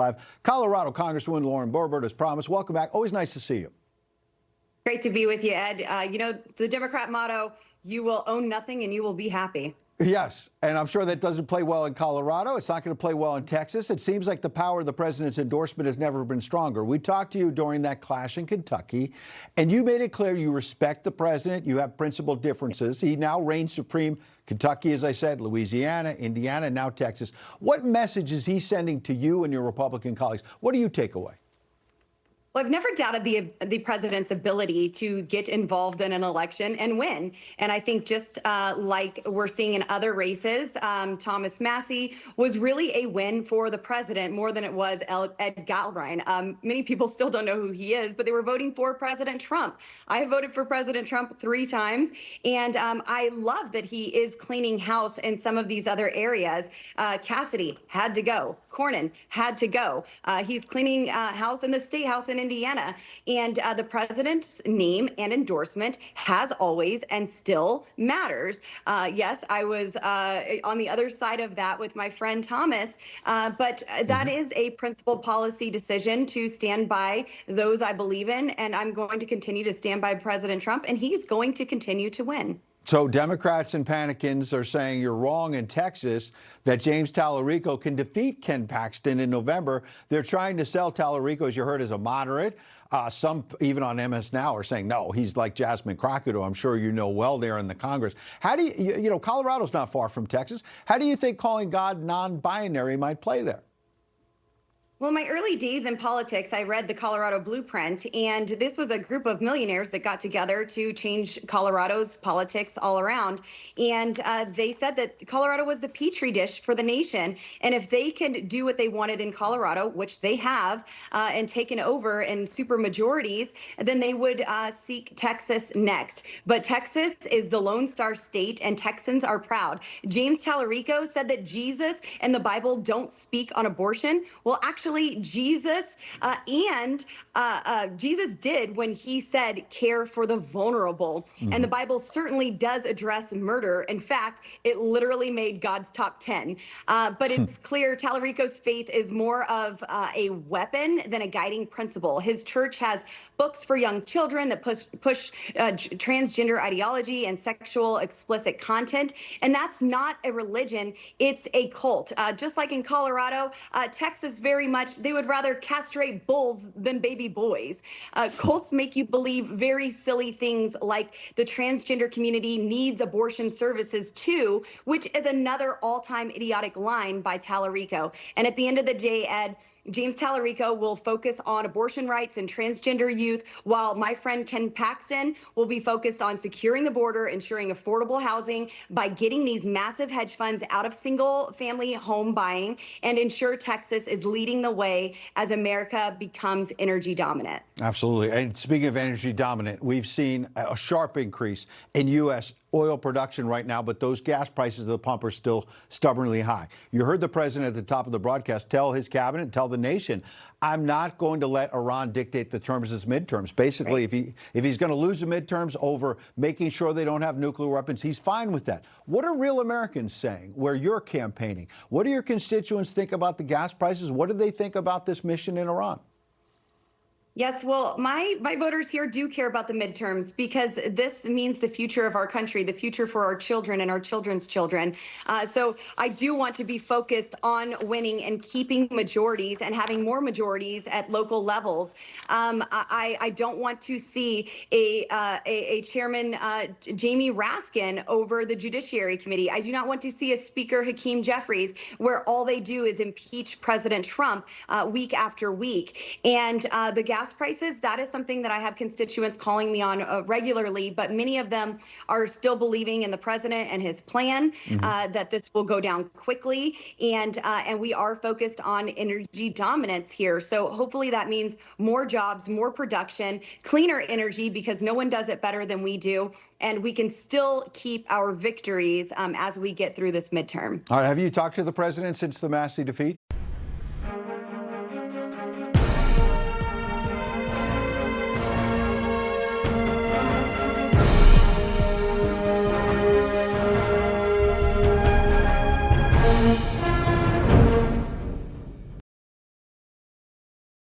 Live. Colorado Congresswoman Lauren Boebert, as promised. Welcome back. Always nice to see you. Great to be with you, Ed. You know, the Democrat motto, you will own nothing and you will be happy. Yes, and I'm sure that doesn't play well in Colorado. It's not going to play well in Texas. It seems like the power of the president's endorsement has never been stronger. We talked to you during that clash in Kentucky, and you made it clear you respect the president. You have principled differences. He now reigns supreme. Kentucky, as I said, Louisiana, Indiana, now Texas. What message is he sending to you and your Republican colleagues? What do you take away? Well, I've never doubted the president's ability to get involved in an election and win. And I think just like we're seeing in other races, Thomas Massie was really a win for the president more than it was Ed Galbraith. Many people still don't know who he is, but they were voting for President Trump. I have voted for President Trump 3 times, and I love that he is cleaning house in some of these other areas. Cassidy had to go. Cornyn had to go. He's cleaning house in the State House in Indiana. And the president's name and endorsement has always and still matters. Yes, I was on the other side of that with my friend Thomas, but that is a principled policy decision to stand by those I believe in. And I'm going to continue to stand by President Trump, and he's going to continue to win. So Democrats and Panikins are saying you're wrong in Texas, that James Tallarico can defeat Ken Paxton in November. They're trying to sell Tallarico, as you heard, as a moderate. Some, even on MS Now, are saying, no, he's like Jasmine Crockett, who I'm sure you know well there in the Congress. How do you know, Colorado's not far from Texas. How do you think calling God non-binary might play there? Well, my early days in politics, I read the Colorado Blueprint, and this was a group of millionaires that got together to change Colorado's politics all around. And they said that Colorado was the petri dish for the nation. And if they could do what they wanted in Colorado, which they have, and taken over in super majorities, then they would seek Texas next. But Texas is the Lone Star state, and Texans are proud. James Tallarico said that Jesus and the Bible don't speak on abortion. Well, actually, Jesus Jesus did when he said care for the vulnerable. And the Bible certainly does address murder. In fact, it literally made God's top 10. But it's clear Tallarico's faith is more of a weapon than a guiding principle. His church has books for young children that push transgender ideology and sexual explicit content. And that's not a religion, it's a cult. Just like in Colorado, Texas very much, they would rather castrate bulls than baby boys. Cults make you believe very silly things like the transgender community needs abortion services too, which is another all-time idiotic line by Tallarico. And at the end of the day, Ed, James Tallarico will focus on abortion rights and transgender youth, while my friend Ken Paxton will be focused on securing the border, ensuring affordable housing by getting these massive hedge funds out of single-family home buying, and ensure Texas is leading the way as America becomes energy dominant. Absolutely. And speaking of energy dominant, we've seen a sharp increase in U.S. oil production right now, but those gas prices at the pump are still stubbornly high. You heard the president at the top of the broadcast tell his cabinet, tell the nation, I'm not going to let Iran dictate the terms of his midterms. Basically, right, if he's going to lose the midterms over making sure they don't have nuclear weapons, he's fine with that. What are real Americans saying where you're campaigning? What do your constituents think about the gas prices? What do they think about this mission in Iran? Yes, well, my voters here do care about the midterms because this means the future of our country, the future for our children and our children's children. So I do want to be focused on winning and keeping majorities and having more majorities at local levels. I don't want to see a chairman, Jamie Raskin, over the Judiciary Committee. I do not want to see a Speaker, Hakeem Jeffries, where all they do is impeach President Trump week after week. And the gas prices, that is something that I have constituents calling me on regularly, but many of them are still believing in the president and his plan, that this will go down quickly. And we are focused on energy dominance here. So hopefully that means more jobs, more production, cleaner energy, because no one does it better than we do. And we can still keep our victories as we get through this midterm. All right. Have you talked to the president since the Massey defeat?